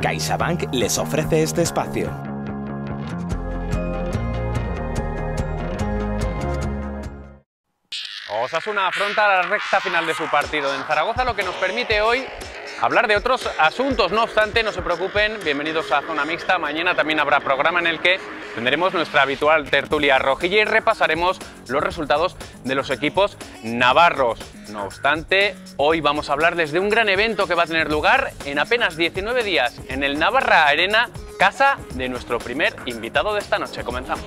CaixaBank les ofrece este espacio. Osasuna afronta la recta final de su partido en Zaragoza, lo que nos permite hoy hablar de otros asuntos. No obstante, no se preocupen, bienvenidos a Zona Mixta. Mañana también habrá programa en el que tendremos nuestra habitual tertulia rojilla y repasaremos los resultados de los equipos navarros. No obstante, hoy vamos a hablar desde un gran evento que va a tener lugar en apenas 19 días en el Navarra Arena, casa de nuestro primer invitado de esta noche. Comenzamos.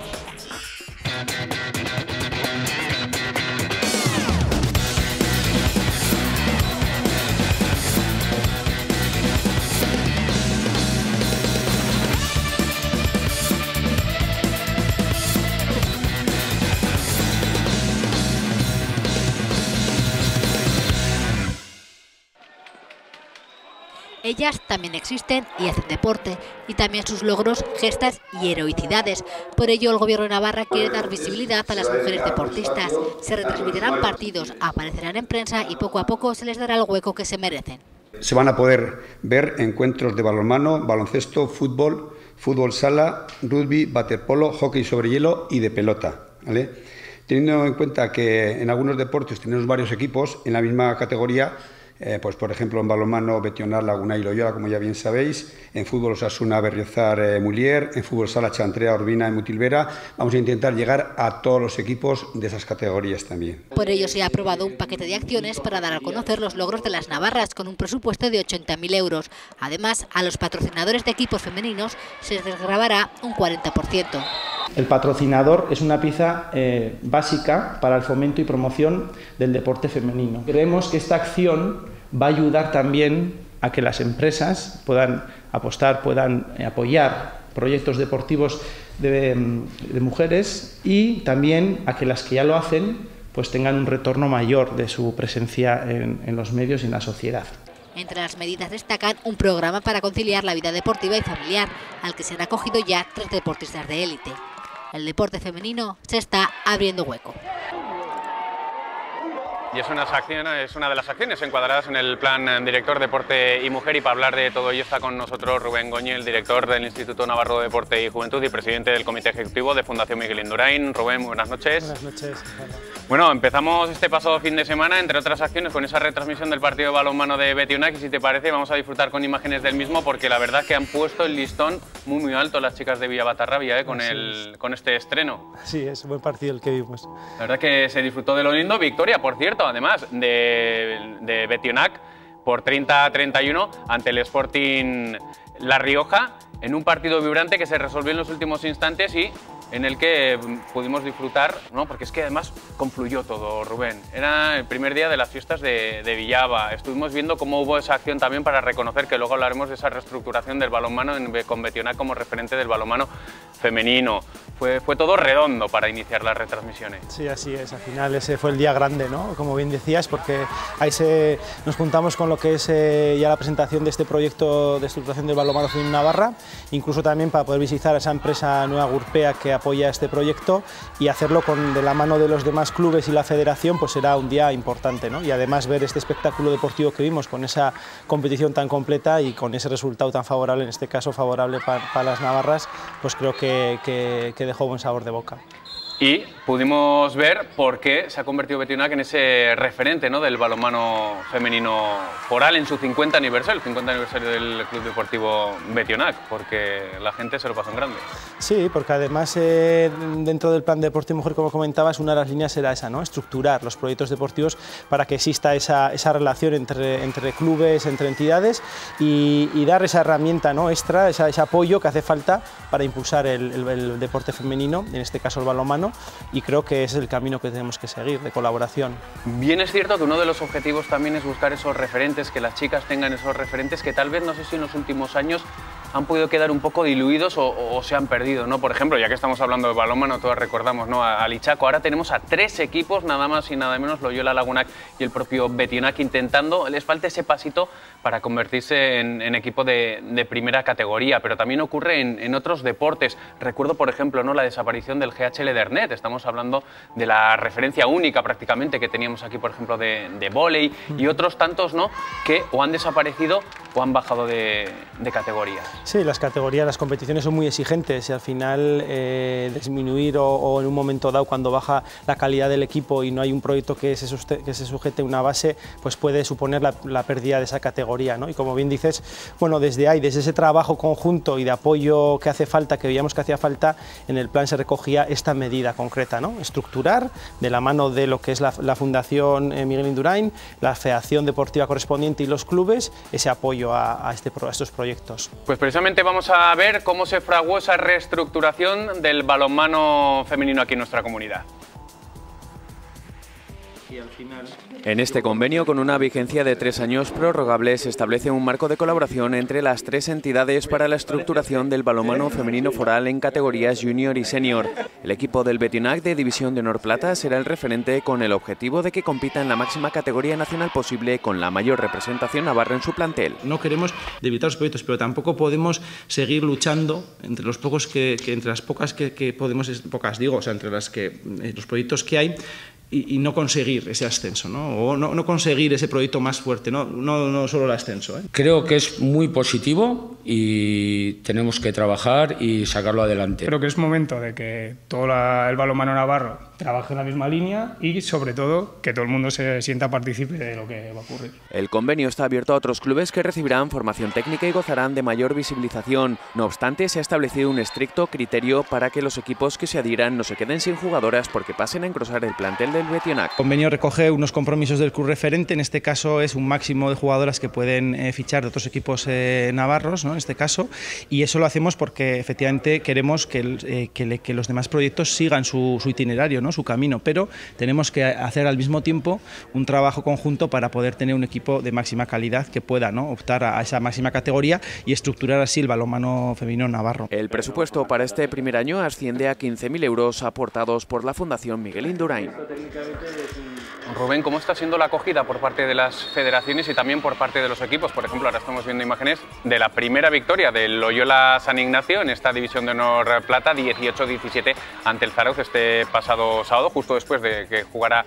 Ellas también existen y hacen deporte, y también sus logros, gestas y heroicidades. Por ello, el Gobierno de Navarra quiere dar visibilidad a las mujeres deportistas. Se retransmitirán partidos, aparecerán en prensa y poco a poco se les dará el hueco que se merecen. Se van a poder ver encuentros de balonmano, baloncesto, fútbol, fútbol sala, rugby, waterpolo, hockey sobre hielo y de pelota, ¿vale? Teniendo en cuenta que en algunos deportes tenemos varios equipos en la misma categoría, pues por ejemplo en balonmano Betionar, Laguna y Loyola, como ya bien sabéis, en fútbol Osasuna, Berriozar, Mulier, en fútbol sala Chantrea, Urbina y Mutilvera. Vamos a intentar llegar a todos los equipos de esas categorías también. Por ello se ha aprobado un paquete de acciones para dar a conocer los logros de las navarras con un presupuesto de 80.000 euros. Además, a los patrocinadores de equipos femeninos se les desgravará un 40%. El patrocinador es una pieza básica para el fomento y promoción del deporte femenino. Creemos que esta acción va a ayudar también a que las empresas puedan apostar, puedan apoyar proyectos deportivos de mujeres y también a que las que ya lo hacen pues tengan un retorno mayor de su presencia en los medios y en la sociedad. Entre las medidas destacan un programa para conciliar la vida deportiva y familiar, al que se han acogido ya 3 deportistas de élite. El deporte femenino se está abriendo hueco. Y es una de las acciones encuadradas en el Plan Director Deporte y Mujer, y para hablar de todo ello está con nosotros Rubén Goñi, director del Instituto Navarro de Deporte y Juventud y presidente del Comité Ejecutivo de Fundación Miguel Indurain. Rubén, buenas noches. Buenas noches. Bueno, empezamos este pasado fin de semana, entre otras acciones, con esa retransmisión del partido de balonmano de Betionac, y si te parece vamos a disfrutar con imágenes del mismo, porque la verdad que han puesto el listón muy alto las chicas de Villabatarrabia con este estreno. Sí, es un buen partido el que vimos. La verdad que se disfrutó de lo lindo. Victoria, por cierto, además de Betionac por 30-31 ante el Sporting La Rioja, en un partido vibrante que se resolvió en los últimos instantes y en el que pudimos disfrutar, ¿no? Porque es que además confluyó todo, Rubén. Era el primer día de las fiestas de Villaba. Estuvimos viendo cómo hubo esa acción también para reconocer, que luego hablaremos de esa reestructuración del balonmano con Betionac como referente del balonmano femenino. Fue todo redondo para iniciar las retransmisiones. Sí, así es. Al final ese fue el día grande, ¿no? Como bien decías, porque ahí nos juntamos con lo que es ya la presentación de este proyecto de estructuración del balonmano femenino en Navarra, incluso también para poder visitar a esa empresa Nueva Gurpea que apoya este proyecto, y hacerlo de la mano de los demás clubes y la federación, pues será un día importante, ¿no? Y además ver este espectáculo deportivo que vimos con esa competición tan completa y con ese resultado tan favorable, en este caso favorable para las navarras, pues creo que dejó buen sabor de boca. Y pudimos ver por qué se ha convertido Betionac en ese referente, ¿no?, del balonmano femenino foral en su 50 aniversario, el 50 aniversario del Club Deportivo Betionac, porque la gente se lo pasó en grande. Sí, porque además dentro del Plan de Deporte y Mujer, como comentabas, una de las líneas era esa, ¿no?, estructurar los proyectos deportivos para que exista esa relación entre clubes, entre entidades, y dar esa herramienta, ¿no?, extra, ese apoyo que hace falta para impulsar el deporte femenino, en este caso el balonmano, y creo que es el camino que tenemos que seguir, de colaboración. Bien es cierto que uno de los objetivos también es buscar esos referentes, que las chicas tengan esos referentes que tal vez, no sé si en los últimos años han podido quedar un poco diluidos o se han perdido, ¿no? Por ejemplo, ya que estamos hablando de balonmano, todos recordamos, ¿no?, a Lichaco. Ahora tenemos a 3 equipos, nada más y nada menos, Loyola, Lagunac y el propio Betionac, intentando, les falta ese pasito para convertirse en equipo de primera categoría, pero también ocurre en otros deportes. Recuerdo, por ejemplo, ¿no?, la desaparición del GHL de Ernet. Estamos hablando de la referencia única prácticamente que teníamos aquí, por ejemplo, de vóley y otros tantos, ¿no?, que o han desaparecido o han bajado de categoría? Sí, las categorías, las competiciones son muy exigentes y al final disminuir o en un momento dado cuando baja la calidad del equipo y no hay un proyecto que se sujete a una base, pues puede suponer la pérdida de esa categoría, ¿no? Y como bien dices, bueno, desde ese trabajo conjunto y de apoyo que hace falta, que veíamos que hacía falta, en el plan se recogía esta medida concreta, ¿no? Estructurar de la mano de lo que es la Fundación Miguel Indurain, la Federación Deportiva correspondiente y los clubes, ese apoyo a estos proyectos. Pues precisamente vamos a ver cómo se fraguó esa reestructuración del balonmano femenino aquí en nuestra comunidad. En este convenio, con una vigencia de 3 años prorrogables, se establece un marco de colaboración entre las 3 entidades para la estructuración del balonmano femenino foral en categorías junior y senior. El equipo del Betionac de División de Honor Plata será el referente con el objetivo de que compita en la máxima categoría nacional posible con la mayor representación navarra en su plantel. No queremos debilitar los proyectos, pero tampoco podemos seguir luchando entre los pocos entre las pocas que podemos, entre los proyectos que hay, y no conseguir ese ascenso, ¿no? O no conseguir ese proyecto más fuerte, no solo el ascenso, ¿eh? Creo que es muy positivo y tenemos que trabajar y sacarlo adelante. Creo que es momento de que todo el balonmano navarro trabaje en la misma línea y, sobre todo, que todo el mundo se sienta partícipe de lo que va a ocurrir. El convenio está abierto a otros clubes que recibirán formación técnica y gozarán de mayor visibilización. No obstante, se ha establecido un estricto criterio para que los equipos que se adhieran no se queden sin jugadoras porque pasen a engrosar el plantel del Betionac. El convenio recoge unos compromisos del club referente, en este caso es un máximo de jugadoras que pueden fichar de otros equipos navarros, ¿no? En este caso, y eso lo hacemos porque efectivamente queremos que los demás proyectos sigan su itinerario, ¿no? Su camino, pero tenemos que hacer al mismo tiempo un trabajo conjunto para poder tener un equipo de máxima calidad que pueda, ¿no? Optar a esa máxima categoría y estructurar así el balonmano femenino navarro. El presupuesto para este primer año asciende a 15.000 euros aportados por la Fundación Miguel Indurain. Rubén, ¿cómo está siendo la acogida por parte de las federaciones y también por parte de los equipos? Por ejemplo, ahora estamos viendo imágenes de la primera victoria del Loyola San Ignacio en esta División de Honor Plata, 18-17 ante el Zarauz este pasado sábado, justo después de que jugara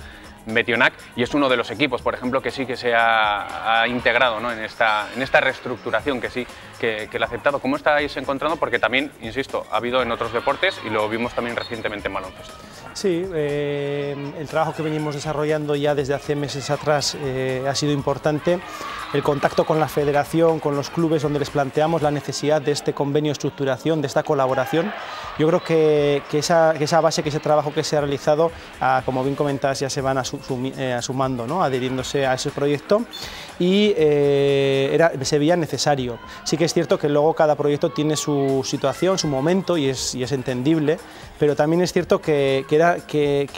Betionac, y es uno de los equipos, por ejemplo, que sí que se ha integrado, ¿no? en esta reestructuración, que sí que lo ha aceptado. ¿Cómo estáis encontrando? Porque también, insisto, ha habido en otros deportes y lo vimos también recientemente en baloncesto. Sí, el trabajo que venimos desarrollando ya desde hace meses atrás ha sido importante. El contacto con la federación, con los clubes, donde les planteamos la necesidad de este convenio de estructuración, de esta colaboración. Yo creo que esa base, que ese trabajo que se ha realizado, como bien comentas, ya se van sumando, ¿no? Adhiriéndose a ese proyecto, y se veía necesario. Sí que es cierto que luego cada proyecto tiene su situación, su momento, y es entendible, pero también es cierto que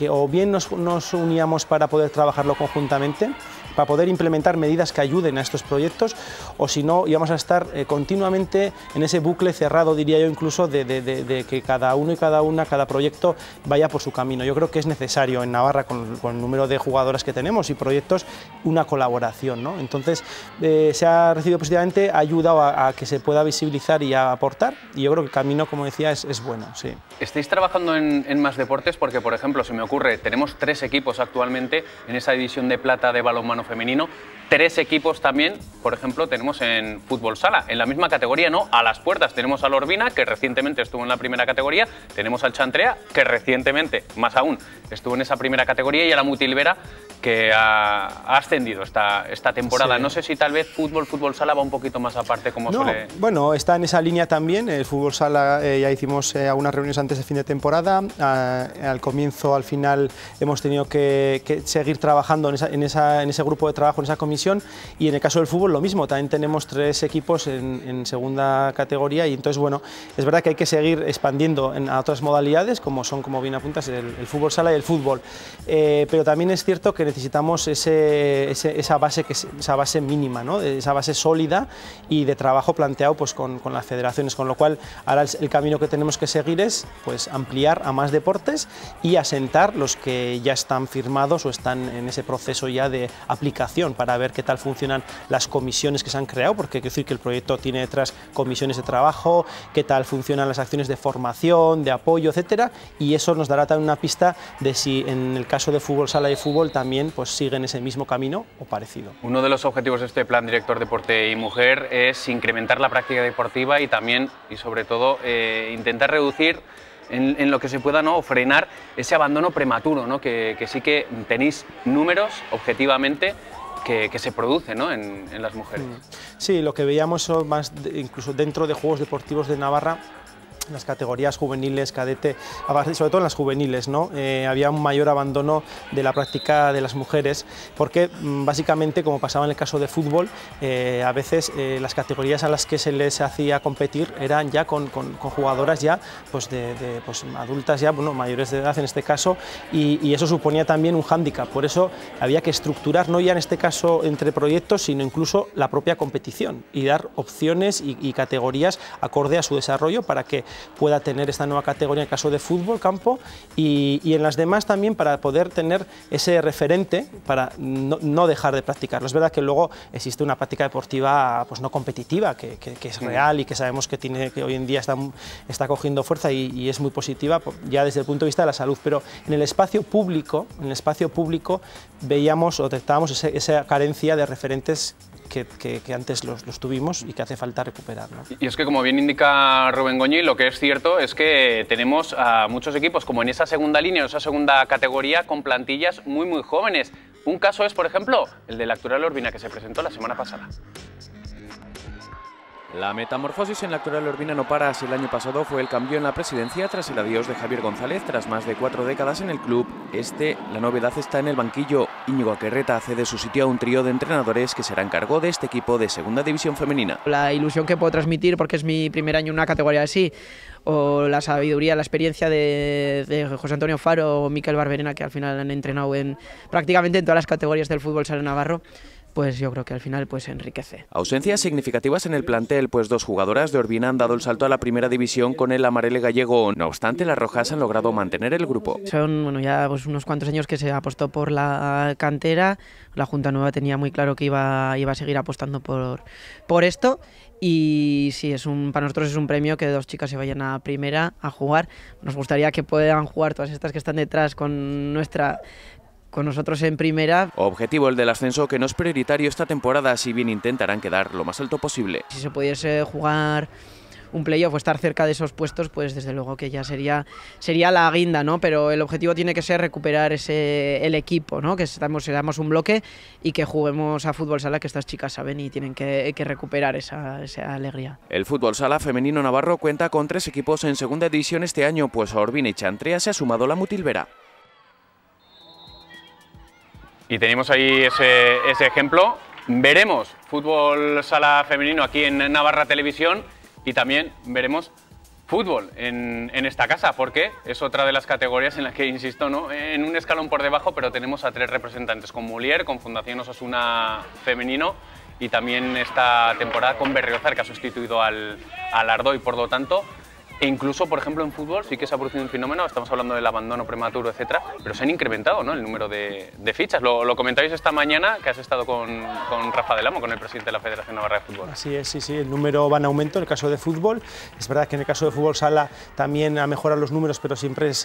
o bien nos uníamos para poder trabajarlo conjuntamente, para poder implementar medidas que ayuden a estos proyectos, o si no íbamos a estar continuamente en ese bucle cerrado, diría yo, incluso de que cada uno y cada una, cada proyecto vaya por su camino. Yo creo que es necesario en Navarra, con el número de jugadoras que tenemos y proyectos, una colaboración, ¿no? Entonces se ha recibido positivamente, ha ayudado a que se pueda visibilizar y a aportar, y yo creo que el camino, como decía, es bueno. Sí. ¿Estáis trabajando en más deportes? Porque, por ejemplo, se me ocurre, tenemos 3 equipos actualmente en esa división de plata de balonmano femenino, 3 equipos también, por ejemplo, tenemos en fútbol sala, en la misma categoría, ¿no? A las puertas tenemos al Orbina, que recientemente estuvo en la primera categoría, tenemos al Chantrea, que recientemente, más aún, estuvo en esa primera categoría, y a la Mutilvera, que ha ascendido esta temporada. Sí. No sé si tal vez fútbol sala va un poquito más aparte, como suele... Bueno, está en esa línea también. El fútbol sala ya hicimos algunas reuniones antes de fin de temporada. Al comienzo, al final, hemos tenido que seguir trabajando en ese grupo de trabajo, en esa comisión, y en el caso del fútbol lo mismo. También tenemos 3 equipos en segunda categoría, y entonces, bueno, es verdad que hay que seguir expandiendo a otras modalidades, como son, como bien apuntas, el fútbol sala y el fútbol. Pero también es cierto que necesitamos esa base mínima, ¿no? Esa base sólida y de trabajo planteado, pues, con las federaciones, con lo cual ahora el camino que tenemos que seguir es, pues, ampliar a más deportes y asentar los que ya están firmados o están en ese proceso ya de aplicación, para ver qué tal funcionan las comisiones que se han creado, porque hay que decir que el proyecto tiene detrás comisiones de trabajo, qué tal funcionan las acciones de formación, de apoyo, etcétera, y eso nos dará también una pista de si en el caso de fútbol sala y fútbol también también pues siguen ese mismo camino o parecido. Uno de los objetivos de este Plan Director Deporte y Mujer es incrementar la práctica deportiva y también, y sobre todo, intentar reducir en lo que se pueda, ¿no?, o frenar ese abandono prematuro, ¿no?, que sí que tenéis números objetivamente que se produce, ¿no?, en las mujeres. Sí, lo que veíamos más incluso dentro de Juegos Deportivos de Navarra, en las categorías juveniles, cadete, sobre todo en las juveniles, ¿no? Había un mayor abandono de la práctica de las mujeres, porque básicamente, como pasaba en el caso de fútbol, a veces las categorías a las que se les hacía competir eran ya con jugadoras ya pues pues adultas, ya bueno, mayores de edad en este caso, y eso suponía también un hándicap. Por eso había que estructurar, no ya en este caso entre proyectos, sino incluso la propia competición y dar opciones y categorías acorde a su desarrollo para que pueda tener esta nueva categoría en el caso de fútbol, campo, y en las demás también para poder tener ese referente para no dejar de practicarlo. Es verdad que luego existe una práctica deportiva pues no competitiva, que es real y que sabemos que hoy en día está cogiendo fuerza y es muy positiva ya desde el punto de vista de la salud, pero en el espacio público veíamos o detectábamos esa carencia de referentes que antes los tuvimos y que hace falta recuperar, ¿no? Y es que, como bien indica Rubén Goñi, lo que es cierto es que tenemos a muchos equipos, como en esa segunda línea o esa segunda categoría, con plantillas muy jóvenes. Un caso es, por ejemplo, el de la Actual Urbina, que se presentó la semana pasada. La metamorfosis en la Actual Urbina no para, así el año pasado fue el cambio en la presidencia tras el adiós de Javier González. Tras más de 4 décadas en el club, la novedad está en el banquillo. Íñigo Aquerreta cede su sitio a un trío de entrenadores que se harán cargo de este equipo de segunda división femenina. La ilusión que puedo transmitir, porque es mi primer año en una categoría así, o la sabiduría, la experiencia de José Antonio Faro o Miquel Barberena, que al final han entrenado prácticamente en todas las categorías del fútbol sala navarro, pues yo creo que al final pues enriquece. Ausencias significativas en el plantel, pues 2 jugadoras de Urbina han dado el salto a la primera división con el Amarele gallego. No obstante, las rojas han logrado mantener el grupo. Son ya pues unos cuantos años que se apostó por la cantera. La Junta Nueva tenía muy claro que iba a seguir apostando por esto. Y sí, para nosotros es un premio que 2 chicas se vayan a primera a jugar. Nos gustaría que puedan jugar todas estas que están detrás con nosotros en primera. Objetivo el del ascenso, que no es prioritario esta temporada, si bien intentarán quedar lo más alto posible. Si se pudiese jugar un playoff o estar cerca de esos puestos, pues desde luego que ya sería la guinda, ¿no? Pero el objetivo tiene que ser recuperar el equipo, ¿no? Que seamos un bloque y que juguemos a fútbol sala, que estas chicas saben y tienen que recuperar esa alegría. El fútbol sala femenino navarro cuenta con 3 equipos en segunda división este año, pues a Urbina y Chantrea se ha sumado la Mutilvera. Y tenemos ahí ese ejemplo. Veremos fútbol sala femenino aquí en Navarra Televisión y también veremos fútbol en esta casa, porque es otra de las categorías en las que, insisto, ¿no?, en un escalón por debajo, pero tenemos a 3 representantes, con Mulier, con Fundación Osasuna Femenino y también esta temporada con Berriozar, que ha sustituido al Ardoy, por lo tanto. E incluso, por ejemplo, en fútbol sí que se ha producido un fenómeno, estamos hablando del abandono prematuro, etcétera, pero se han incrementado, ¿no?, el número de fichas. Lo comentáis esta mañana, que has estado con Rafa Del Amo, con el presidente de la Federación Navarra de Fútbol. Así es, sí, el número va en aumento en el caso de fútbol. Es verdad que en el caso de fútbol sala también ha mejorado los números, pero siempre es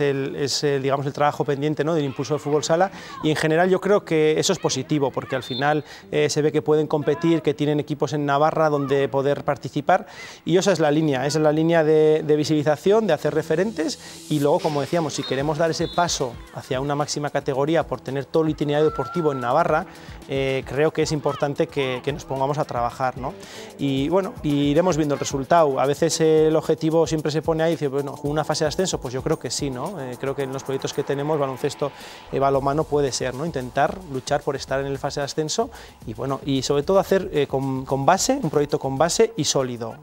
digamos, el trabajo pendiente, ¿no?, del impulso de fútbol sala, y en general yo creo que eso es positivo, porque al final se ve que pueden competir, que tienen equipos en Navarra donde poder participar, y esa es la línea de visibilización, de hacer referentes, y luego, como decíamos, si queremos dar ese paso hacia una máxima categoría por tener todo el itinerario deportivo en Navarra, creo que es importante que nos pongamos a trabajar, ¿no? Y bueno, iremos viendo el resultado. A veces el objetivo siempre se pone ahí y dice, bueno, ¿una fase de ascenso? Pues yo creo que sí, ¿no? Creo que en los proyectos que tenemos, baloncesto, balonmano, puede ser, ¿no? Intentar luchar por estar en el fase de ascenso y bueno, y sobre todo hacer con base, un proyecto con base y sólido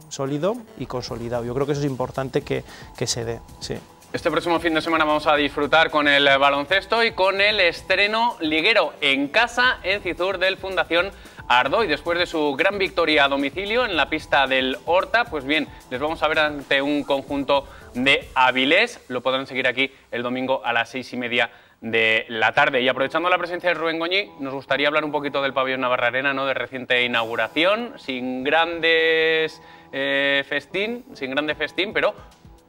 y consolidado. Yo creo que eso es importante que se dé, sí. Este próximo fin de semana vamos a disfrutar con el baloncesto y con el estreno liguero en casa en Cizur del Fundación Ardoy. Después de su gran victoria a domicilio en la pista del Horta, pues bien, les vamos a ver ante un conjunto de Avilés. Lo podrán seguir aquí el domingo a las 6:30 de la tarde. Y aprovechando la presencia de Rubén Goñi, nos gustaría hablar un poquito del pabellón Navarra Arena, ¿no?, de reciente inauguración, sin grandes festín, pero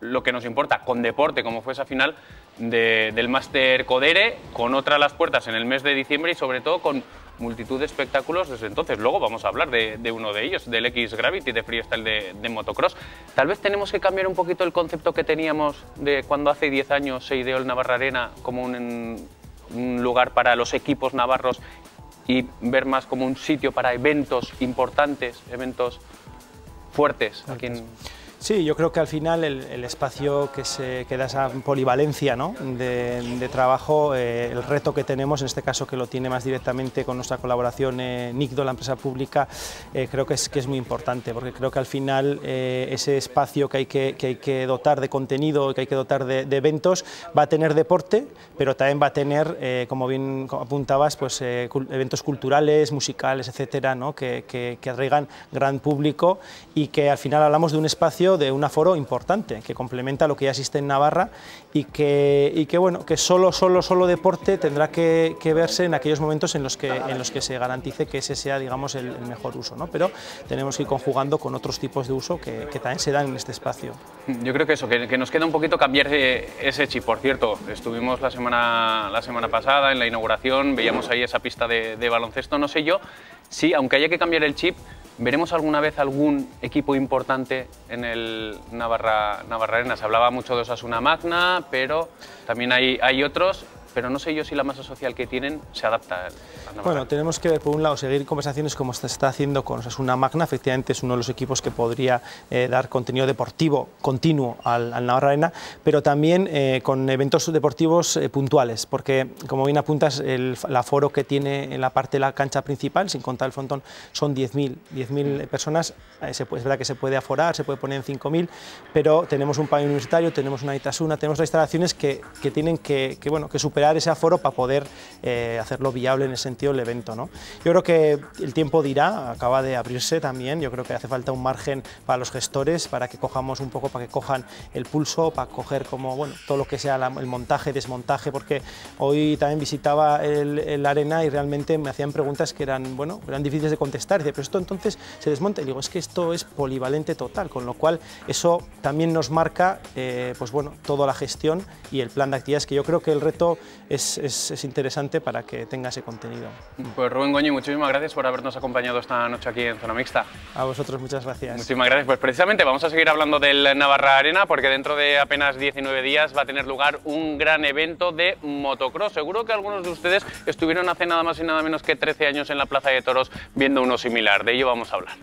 lo que nos importa, con deporte, como fue esa final, del Máster Codere, con otra a las puertas en el mes de diciembre y sobre todo con multitud de espectáculos desde entonces. Luego vamos a hablar de uno de ellos, del X-Gravity de freestyle de motocross. Tal vez tenemos que cambiar un poquito el concepto que teníamos de cuando hace 10 años se ideó el Navarra Arena como un lugar para los equipos navarros y ver más como un sitio para eventos importantes, eventos fuertes aquí en... Sí, yo creo que al final el espacio que da esa polivalencia, ¿no?, de trabajo, el reto que tenemos, en este caso que lo tiene más directamente con nuestra colaboración NICDO, la empresa pública, creo que es muy importante, porque creo que al final ese espacio que hay que dotar de contenido, que hay que dotar de eventos, va a tener deporte, pero también va a tener, como bien apuntabas, pues, eventos culturales, musicales, etcétera, ¿no?, que atraigan gran público y que al final hablamos de un espacio, de un aforo importante que complementa lo que ya existe en Navarra y que bueno, que solo deporte tendrá que verse en aquellos momentos en los que se garantice que ese sea, digamos, el mejor uso, ¿no? Pero tenemos que ir conjugando con otros tipos de uso que también se dan en este espacio. Yo creo que eso, que nos queda un poquito cambiar ese chip. Por cierto, estuvimos la semana pasada en la inauguración, veíamos ahí esa pista de baloncesto. No sé yo si, aunque haya que cambiar el chip, ¿veremos alguna vez algún equipo importante en el Navarra Arena? Se hablaba mucho de Osasuna Magna, pero también hay otros, pero no sé yo si la masa social que tienen se adapta al Navarra. Bueno, tenemos que ver, por un lado, seguir conversaciones como se está haciendo con Osasuna Magna. Efectivamente es uno de los equipos que podría dar contenido deportivo continuo al Navarra Arena, pero también con eventos deportivos puntuales, porque como bien apuntas, el aforo que tiene en la parte de la cancha principal, sin contar el frontón, son 10.000 personas. Es verdad que se puede aforar, se puede poner en 5.000, pero tenemos un pabellón universitario, tenemos una Itasuna, tenemos las instalaciones que tienen que superar ese aforo para poder hacerlo viable en ese sentido el evento, ¿no? Yo creo que el tiempo dirá, acaba de abrirse también, yo creo que hace falta un margen para los gestores, para que cojamos un poco, para que cojan el pulso, para coger como, bueno, todo lo que sea el montaje, desmontaje, porque hoy también visitaba el Arena y realmente me hacían preguntas que eran difíciles de contestar. Dice, pero esto entonces se desmonta, y digo, es que esto es polivalente total, con lo cual eso también nos marca pues bueno, toda la gestión y el plan de actividades, que yo creo que el reto es interesante para que tenga ese contenido. Pues Rubén Goñi, muchísimas gracias por habernos acompañado esta noche aquí en Zona Mixta. A vosotros muchas gracias. Muchísimas gracias. Pues precisamente vamos a seguir hablando del Navarra Arena, porque dentro de apenas 19 días va a tener lugar un gran evento de motocross. Seguro que algunos de ustedes estuvieron hace nada más y nada menos que 13 años en la Plaza de Toros viendo uno similar. De ello vamos a hablar.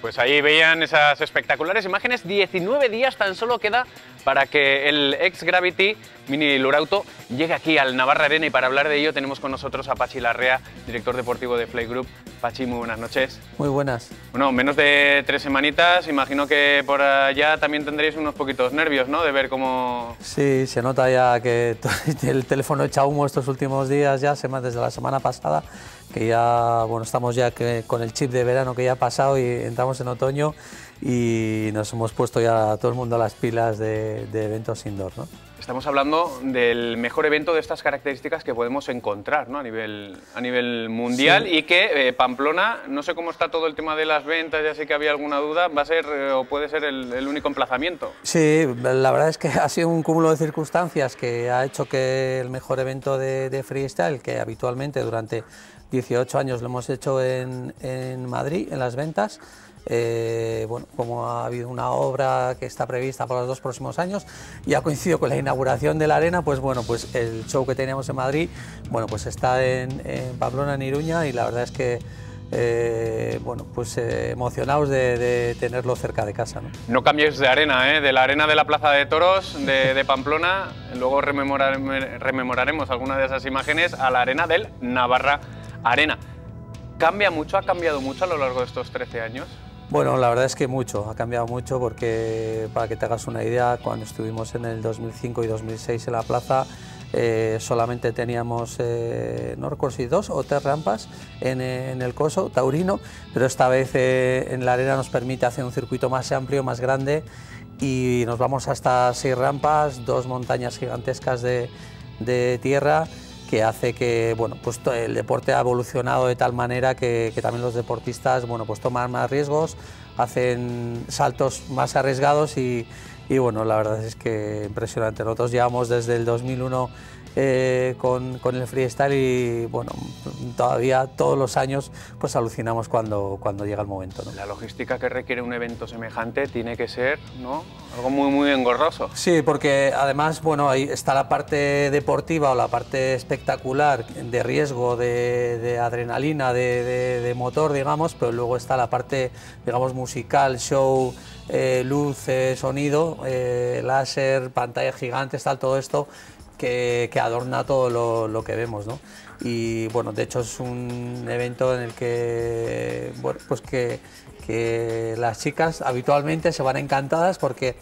Pues ahí veían esas espectaculares imágenes. 19 días tan solo queda para que el X-Gravity Mini Lurauto llegue aquí al Navarra Arena, y para hablar de ello tenemos con nosotros a Pachi Larrea, director deportivo de Fly Group. Pachi, muy buenas noches. Muy buenas. Bueno, menos de 3 semanitas, imagino que por allá también tendréis unos poquitos nervios, ¿no?, de ver cómo... Sí, se nota ya que el teléfono echa humo estos últimos días, ya desde la semana pasada, que ya, bueno, estamos ya con el chip de verano que ya ha pasado y entramos en otoño, y nos hemos puesto ya todo el mundo a las pilas de eventos indoor, ¿no? Estamos hablando del mejor evento de estas características que podemos encontrar, ¿no?, a nivel mundial, sí. Y que Pamplona, no sé cómo está todo el tema de las ventas, ya sé que había alguna duda, va a ser o puede ser el único emplazamiento. Sí, la verdad es que ha sido un cúmulo de circunstancias que ha hecho que el mejor evento de freestyle, que habitualmente durante 18 años lo hemos hecho en Madrid, en las ventas, bueno, como ha habido una obra que está prevista para los 2 próximos años y ha coincidido con la inauguración de la arena, pues bueno, pues el show que teníamos en Madrid, bueno, pues está en Pamplona, en Iruña, y la verdad es que bueno, pues emocionados de tenerlo cerca de casa, ¿no? No cambiéis de arena, de la arena de la Plaza de Toros de Pamplona, luego rememoraremos algunas de esas imágenes, a la arena del Navarra Arena. ¿Cambia mucho, ha cambiado mucho a lo largo de estos 13 años? Bueno, la verdad es que mucho, ha cambiado mucho, porque para que te hagas una idea, cuando estuvimos en el 2005 y 2006 en la plaza, solamente teníamos, no recuerdo si 2 o 3 rampas en el coso taurino, pero esta vez en la arena nos permite hacer un circuito más amplio, más grande, y nos vamos hasta 6 rampas, 2 montañas gigantescas de tierra, que hace que, bueno, pues el deporte ha evolucionado de tal manera que también los deportistas, bueno, pues toman más riesgos, hacen saltos más arriesgados y bueno, la verdad es que impresionante. Nosotros llevamos desde el 2001 con el freestyle y bueno, todavía todos los años pues alucinamos cuando llega el momento, ¿no? La logística que requiere un evento semejante tiene que ser, ¿no?, algo muy engorroso. Sí, porque además, bueno, ahí está la parte deportiva o la parte espectacular de riesgo, de adrenalina, de motor, digamos, pero luego está la parte, digamos, musical, show, luz, sonido, láser, pantallas gigantes, tal, todo esto que adorna todo lo que vemos, ¿no? Y bueno, de hecho es un evento en el que, bueno, pues que las chicas habitualmente se van encantadas, porque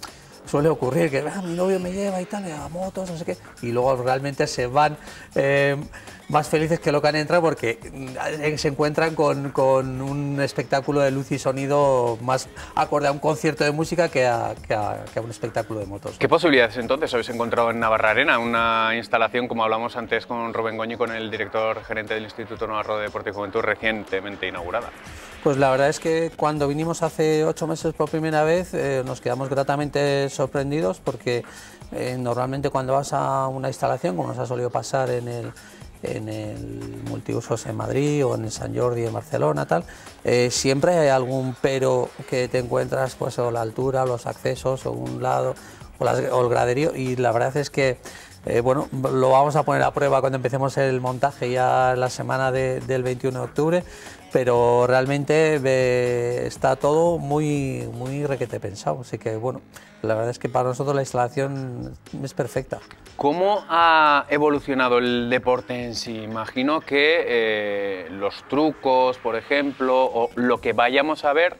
suele ocurrir que mi novio me lleva y tal, a motos, no sé qué, y luego realmente se van más felices que lo que han entrado, porque se encuentran con un espectáculo de luz y sonido más acorde a un concierto de música que a un espectáculo de motos, ¿no? ¿Qué posibilidades entonces habéis encontrado en Navarra Arena? Una instalación, como hablamos antes con Rubén Goñi, con el director gerente del Instituto Navarro de Deporte y Juventud, recientemente inaugurada. Pues la verdad es que cuando vinimos hace 8 meses por primera vez nos quedamos gratamente sorprendidos, porque normalmente cuando vas a una instalación, como nos ha solido pasar en el multiusos en Madrid o en el Sant Jordi en Barcelona, tal, siempre hay algún pero que te encuentras, pues o la altura, los accesos, o un lado, o el graderío, y la verdad es que bueno, lo vamos a poner a prueba cuando empecemos el montaje ya la semana del 21 de octubre, pero realmente está todo muy requete pensado, así que bueno, la verdad es que para nosotros la instalación es perfecta. ¿Cómo ha evolucionado el deporte en sí? Imagino que los trucos, por ejemplo, o lo que vayamos a ver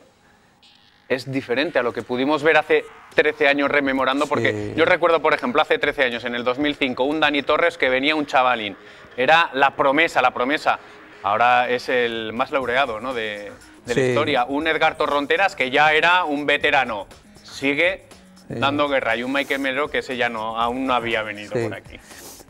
es diferente a lo que pudimos ver hace 13 años rememorando, porque sí. Yo recuerdo, por ejemplo, hace 13 años, en el 2005, un Dani Torres que venía un chavalín. Era la promesa. Ahora es el más laureado, ¿no?, de la historia. Un Edgar Torronteras que ya era un veterano. Sigue dando guerra. Y un Michael Melero que ese ya aún no había venido por aquí.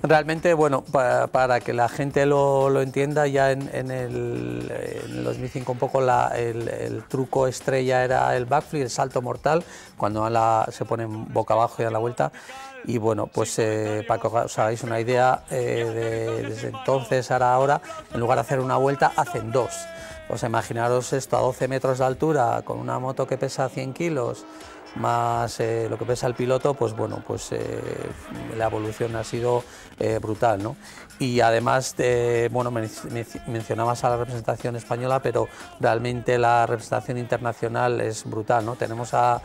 Realmente, bueno, para que la gente lo entienda, ya en el 2005 un poco el truco estrella era el backflip, el salto mortal, cuando se ponen boca abajo y a la vuelta. Y bueno, pues para que os hagáis una idea, desde entonces a ahora, en lugar de hacer una vuelta, hacen 2. O sea, imaginaros esto a 12 metros de altura, con una moto que pesa 100 kilos, más lo que pesa el piloto, pues bueno, pues la evolución ha sido brutal, ¿no? Y además, bueno, mencionabas a la representación española, pero realmente la representación internacional es brutal, ¿no? Tenemos a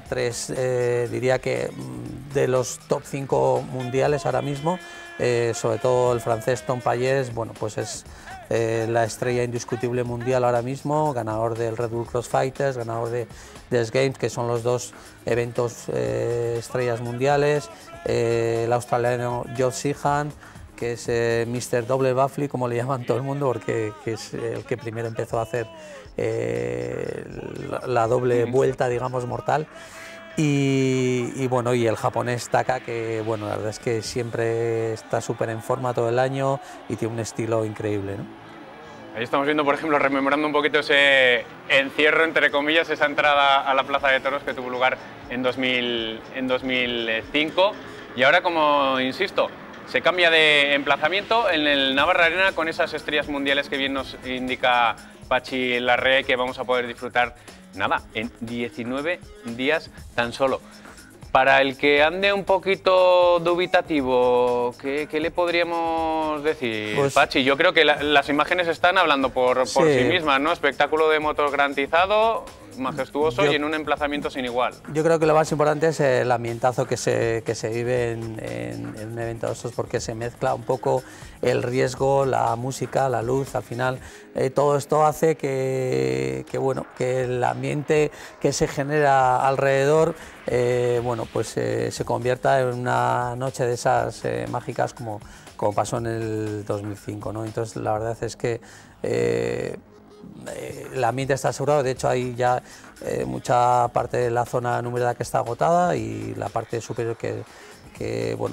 3, diría que de los top 5 mundiales ahora mismo, sobre todo el francés Tom Payés, bueno, pues es la estrella indiscutible mundial ahora mismo, ganador del Red Bull Cross Fighters, ganador de S-Games, que son los 2 eventos estrellas mundiales, el australiano George Sheehan, que es Mr. Double Backflip, como le llaman todo el mundo, porque es el que primero empezó a hacer la doble vuelta, digamos, mortal. Y bueno, y el japonés Taka, que bueno, la verdad es que siempre está súper en forma todo el año y tiene un estilo increíble, ¿no? Ahí estamos viendo, por ejemplo, rememorando un poquito ese encierro, entre comillas, esa entrada a la Plaza de Toros que tuvo lugar en 2005. Y ahora, como insisto, se cambia de emplazamiento en el Navarra Arena, con esas estrellas mundiales que bien nos indica Pachi Larrea, que vamos a poder disfrutar nada, en 19 días tan solo. Para el que ande un poquito dubitativo, ¿qué le podríamos decir, pues, Pachi? Yo creo que las imágenes están hablando por sí mismas, ¿no? Espectáculo de motos garantizado, majestuoso y en un emplazamiento sin igual. Yo creo que lo más importante es el ambientazo que se vive en un evento de estos, porque se mezcla un poco el riesgo, la música, la luz, al final todo esto hace que el ambiente que se genera alrededor se convierta en una noche de esas mágicas como pasó en el 2005, ¿no? Entonces la verdad es que el ambiente está asegurado. De hecho hay ya mucha parte de la zona numerada que está agotada, y la parte superior que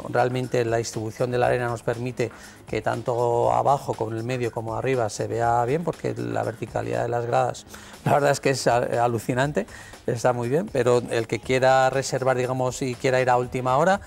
realmente la distribución de la arena nos permite que tanto abajo como en el medio como arriba se vea bien, porque la verticalidad de las gradas la verdad es que es alucinante, está muy bien, pero el que quiera reservar, digamos, y quiera ir a última hora,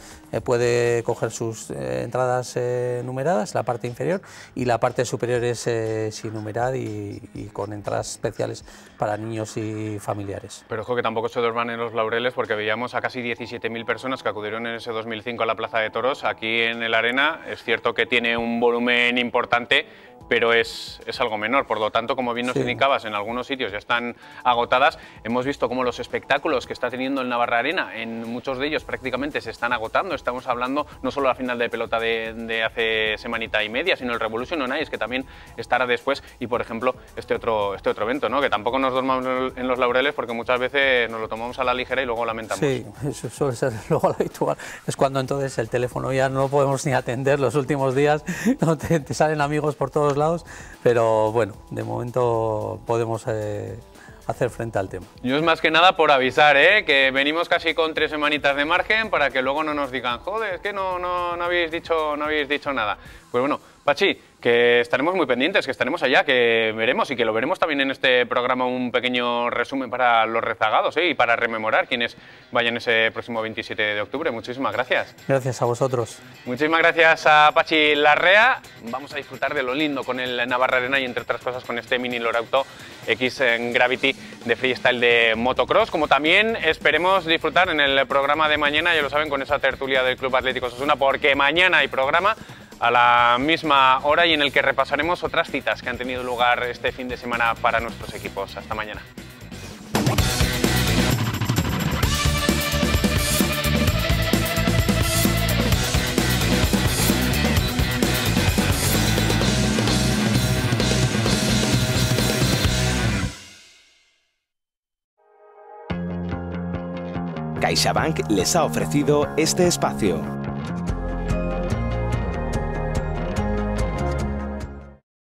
puede coger sus entradas numeradas, la parte inferior, y la parte superior es sin numerar y con entradas especiales para niños y familiares. Pero ojo que tampoco se duerman en los laureles, porque veíamos a casi 17.000 personas que acudieron en ese 2005 a la Plaza de Toros. Aquí en el Arena es cierto que tiene un volumen importante, pero es algo menor. Por lo tanto, como bien nos indicabas, en algunos sitios ya están agotadas. Hemos visto cómo los espectáculos que está teniendo el Navarra Arena, en muchos de ellos prácticamente se están agotando. Estamos hablando no solo de la final de pelota de hace semanita y media, sino el Revolution on Ice, que también estará después, y por ejemplo este otro evento, ¿no? Que tampoco nos dormamos en los laureles, porque muchas veces nos lo tomamos a la ligera y luego lamentamos. Sí, eso suele ser luego lo habitual. Es cuando entonces el teléfono ya no podemos ni atender los últimos días, no te salen amigos por todos lados, pero bueno, de momento podemos hacer frente al tema. Yo es más que nada por avisar, que venimos casi con 3 semanitas de margen, para que luego no nos digan, joder, es que no habéis dicho nada. Pues bueno, Pachi, que estaremos muy pendientes, que estaremos allá, que veremos, y que lo veremos también en este programa, un pequeño resumen para los rezagados, y para rememorar quienes vayan ese próximo 27 de octubre. Muchísimas gracias. Gracias a vosotros. Muchísimas gracias a Pachi Larrea. Vamos a disfrutar de lo lindo con el Navarra Arena, y entre otras cosas con este Mini Lorauto X en Gravity de freestyle de motocross, como también esperemos disfrutar en el programa de mañana, ya lo saben, con esa tertulia del Club Atlético Osasuna, porque mañana hay programa a la misma hora, y en el que repasaremos otras citas que han tenido lugar este fin de semana para nuestros equipos. Hasta mañana. CaixaBank les ha ofrecido este espacio.